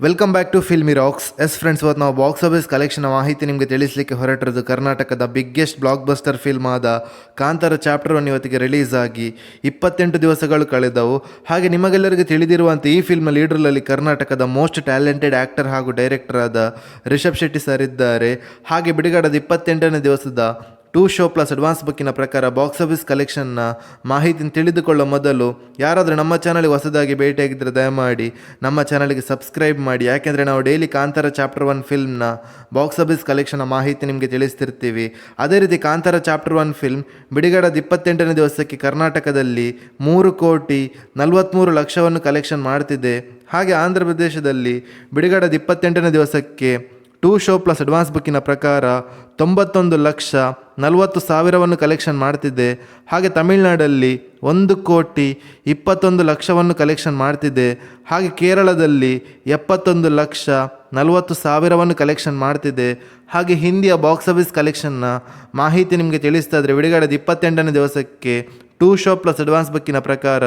Welcome back to filmy rocks. Friends, ಇವತ್ತು ನಾವು box office collection ಮಾಹಿತಿ ನಿಮಗೆ ತಿಳಿಸಲಿಕ್ಕೆ ಹೊರಟಿರೋದು ಕರ್ನಾಟಕದ ಬಿಗ್ಗೆಸ್ಟ್ ಬ್ಲಾಕ್ ಬಸ್ಟರ್ ಫಿಲ್ಮ್ ಆದ ಕಾಂತಾರ ಚಾಪ್ಟರ್ 1 ಇವತ್ತಿಗೆ ರಿಲೀಸ್ ಆಗಿ 28 ದಿವಸಗಳು ಕಳೆದವು. ಹಾಗೆ ನಿಮಗೆಲ್ಲರಿಗೂ ತಿಳಿದಿರುವಂತೆ ಈ ಫಿಲ್ಮ್ ಲೀಡರ್ನಲ್ಲಿ ಕರ್ನಾಟಕದ ಮೋಸ್ಟ್ ಟ್ಯಾಲೆಂಟೆಡ್ ಆ್ಯಕ್ಟರ್ ಹಾಗೂ ಡೈರೆಕ್ಟರ್ ಆದ ರಿಷಬ್ ಶೆಟ್ಟಿ ಸರ್ ಇದ್ದಾರೆ. ಹಾಗೆ ಬಿಡುಗಡೆದ 28ನೇ ದಿವಸದ 2 ಶೋ ಪ್ಲಸ್ ಅಡ್ವಾನ್ಸ್ ಬುಕ್ಕಿನ ಪ್ರಕಾರ ಬಾಕ್ಸ್ ಆಫೀಸ್ ಕಲೆಕ್ಷನ್ನ ಮಾಹಿತಿನ ತಿಳಿದುಕೊಳ್ಳೋ ಮೊದಲು ಯಾರಾದರೂ ನಮ್ಮ ಚಾನಲ್ಗೆ ಹೊಸದಾಗಿ ಭೇಟಿಯಾಗಿದ್ದರೆ ದಯಮಾಡಿ ನಮ್ಮ ಚಾನಲ್ಗೆ ಸಬ್ಸ್ಕ್ರೈಬ್ ಮಾಡಿ. ಯಾಕೆಂದರೆ ನಾವು ಡೈಲಿ ಕಾಂತಾರ ಚಾಪ್ಟರ್ 1 ಫಿಲ್ಮ್ನ ಬಾಕ್ಸ್ ಆಫೀಸ್ ಕಲೆಕ್ಷನ್ನ ಮಾಹಿತಿ ನಿಮಗೆ ತಿಳಿಸ್ತಿರ್ತೀವಿ. ಅದೇ ರೀತಿ ಕಾಂತಾರ ಚಾಪ್ಟರ್ 1 ಫಿಲ್ಮ್ ಬಿಡುಗಡೆದ 28ನೇ ದಿವಸಕ್ಕೆ ಕರ್ನಾಟಕದಲ್ಲಿ 3,43,00,000 ಕಲೆಕ್ಷನ್ ಮಾಡ್ತಿದೆ. ಹಾಗೆ ಆಂಧ್ರ ಪ್ರದೇಶದಲ್ಲಿ ಬಿಡುಗಡೆದ 28ನೇ ದಿವಸಕ್ಕೆ 2 ಶೋ ಪ್ಲಸ್ ಅಡ್ವಾನ್ಸ್ ಬುಕ್ಕಿನ ಪ್ರಕಾರ 91,40,40,000 ಕಲೆಕ್ಷನ್ ಮಾಡ್ತಿದೆ. ಹಾಗೆ ತಮಿಳುನಾಡಲ್ಲಿ 1,21,00,000 ಕಲೆಕ್ಷನ್ ಮಾಡ್ತಿದೆ. ಹಾಗೆ ಕೇರಳದಲ್ಲಿ 71,40,40,000 ಕಲೆಕ್ಷನ್ ಮಾಡ್ತಿದೆ. ಹಾಗೆ ಹಿಂದಿಯ ಬಾಕ್ಸ್ ಆಫೀಸ್ ಕಲೆಕ್ಷನ್ನ ಮಾಹಿತಿ ನಿಮಗೆ ತಿಳಿಸ್ತಾ ಇದ್ರೆ ಬಿಡುಗಡೆದ 28ನೇ ದಿವಸಕ್ಕೆ 2 ಶೋ ಪ್ಲಸ್ ಅಡ್ವಾನ್ಸ್ ಬುಕ್ಕಿನ ಪ್ರಕಾರ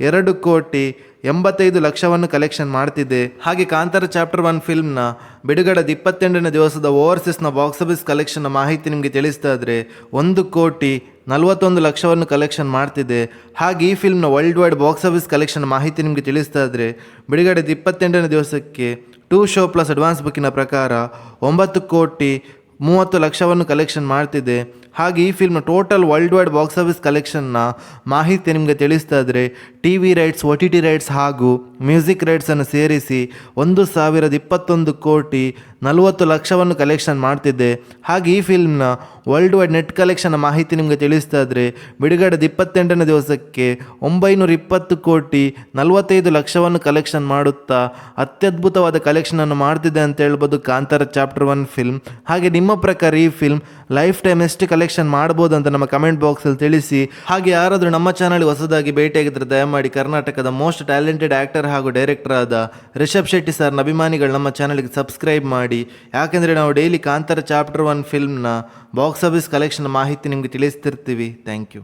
2,85,00,000 ಕಲೆಕ್ಷನ್ ಮಾಡ್ತಿದೆ. ಹಾಗೆ ಕಾಂತಾರ ಚಾಪ್ಟರ್ 1 ಫಿಲ್ಮ್ನ ಬಿಡುಗಡೆದ 28ನೇ ದಿವಸದ ಓವರ್ಸೀಸ್ನ ಬಾಕ್ಸ್ ಆಫೀಸ್ ಕಲೆಕ್ಷನ್ನ ಮಾಹಿತಿ ನಿಮಗೆ ತಿಳಿಸ್ತಾ ಇದ್ರೆ 1,41,00,000 ಕಲೆಕ್ಷನ್ ಮಾಡ್ತಿದೆ. ಹಾಗೆ ಈ ಫಿಲ್ಮ್ನ world wide box office collection ಮಾಹಿತಿ ನಿಮಗೆ ತಿಳಿಸ್ತಾ ಇದ್ರೆ ಬಿಡುಗಡೆದ 28ನೇ ದಿವಸಕ್ಕೆ 2 ಶೋ ಪ್ಲಸ್ ಅಡ್ವಾನ್ಸ್ ಬುಕ್ಕಿನ ಪ್ರಕಾರ 9,30,00,000 ಕಲೆಕ್ಷನ್ ಮಾಡ್ತಿದೆ. ಹಾಗೆ ಈ ಫಿಲ್ಮ್ನ total world wide box office ಕಲೆಕ್ಷನ್ನ ಮಾಹಿತಿ ನಿಮಗೆ ತಿಳಿಸ್ತಾ ಇದ್ರೆ TV ರೈಟ್ಸ್, OTT ರೈಟ್ಸ್ ಹಾಗೂ ಮ್ಯೂಸಿಕ್ ರೈಟ್ಸನ್ನು ಸೇರಿಸಿ 1,021,40,00,000 ಕಲೆಕ್ಷನ್ ಮಾಡ್ತಿದೆ. ಹಾಗೆ ಈ ಫಿಲ್ಮ್ನ ವರ್ಲ್ಡ್ ವೈಡ್ ನೆಟ್ ಕಲೆಕ್ಷನ್ನ ಮಾಹಿತಿ ನಿಮಗೆ ತಿಳಿಸ್ತಾ ಇದ್ರೆ ಬಿಡುಗಡೆದ 28ನೇ ದಿವಸಕ್ಕೆ 920,45,00,000 ಕಲೆಕ್ಷನ್ ಮಾಡುತ್ತಾ ಅತ್ಯದ್ಭುತವಾದ ಕಲೆಕ್ಷನನ್ನು ಮಾಡ್ತಿದೆ ಅಂತ ಹೇಳ್ಬೋದು ಕಾಂತಾರ ಚಾಪ್ಟರ್ 1 ಫಿಲ್ಮ್. ಹಾಗೆ ನಿಮ್ಮ ಪ್ರಕಾರ ಈ ಫಿಲ್ಮ್ ಲೈಫ್ ಟೈಮ್ ಎಷ್ಟು ಕಲೆಕ್ಷನ್ ಮಾಡ್ಬೋದು ಅಂತ ನಮ್ಮ ಕಮೆಂಟ್ ಬಾಕ್ಸಲ್ಲಿ ತಿಳಿಸಿ. ಹಾಗೆ ಯಾರಾದರೂ ನಮ್ಮ ಚಾನಲ್ಗೆ ಹೊಸದಾಗಿ ಭೇಟಿಯಾಗಿದ್ದರೆ ದಯಮಾಡಿ ಕರ್ನಾಟಕದ ಮೋಸ್ಟ್ ಟ್ಯಾಲೆಂಟೆಡ್ ಆ್ಯಕ್ಟರ್ ಹಾಗೂ ಡೈರೆಕ್ಟರ್ ಆದ ರಿಷಬ್ ಶೆಟ್ಟಿ ಸರ್ನ ಅಭಿಮಾನಿಗಳು ನಮ್ಮ ಚಾನಲ್ಗೆ ಸಬ್ಸ್ಕ್ರೈಬ್ ಮಾಡಿ. ಯಾಕೆಂದರೆ ನಾವು ಡೈಲಿ ಕಾಂತಾರ ಚಾಪ್ಟರ್ 1 ಫಿಲ್ಮ್ನ ಬಾಕ್ಸ್ ಆಫೀಸ್ ಕಲೆಕ್ಷನ್ ಮಾಹಿತಿ ನಿಮಗೆ ತಿಳಿಸ್ತಿರ್ತೀವಿ. Thank you.